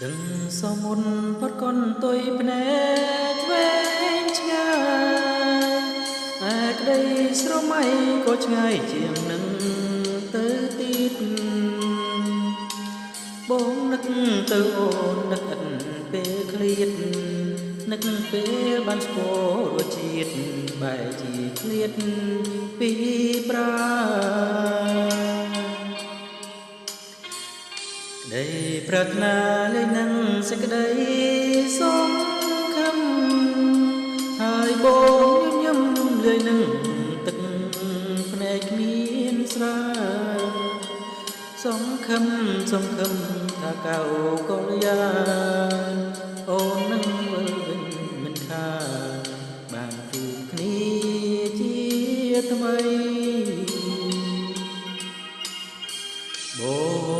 ដឹងសមមុនផុតកុនទុយភ្នែកវែងឆ្ងាយតែក្តីស្រមៃក៏ឆ្ងាយជាងនឹងទៅទៀតបងនឹកទៅអូននឹកឥតពេលឃ្លៀតនឹកពេលបានស្គាល់រសជាតិបែរជាឃ្លាតពីប្រាក្តីប្រាថ្នាលេងនឹងសេចក្តីសងខំហើយបងញញឹមលឿយនឹងទឹកភ្នែកគ្មានស្រាសងខំថាកៅកលយាអូននឹងវិលវិញមិនខាបានជួបគ្នាជាថ្មីប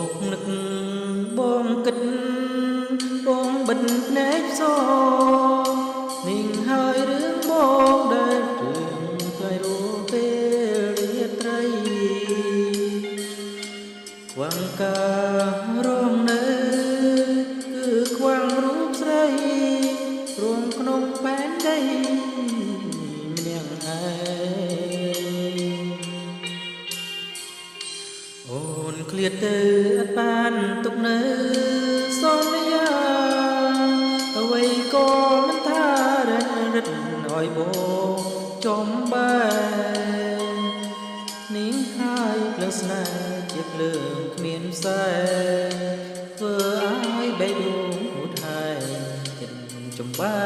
ងនឹកបងគិតបងបិទភ្នែកសนิ่งហើយរឿងបងដែលរឿងថ្លៃរួពេលរាត្រីខ្វាំងការងនៅគឺខ្វាំងរូបស្រីរួមក្នុងបែនដីម្នាក់ឯងអូនឃ្លាតទៅអត់បានទុកនៅសន្យាអ្វីក៏មិនថារឹតឲ្យបងចំបែនាងហើយភ្លើងស្នេហ៍ជាភ្លើងគ្មានផ្សែធ្វើឲ្យបេះដូងហូរហែចិត្តចំបែ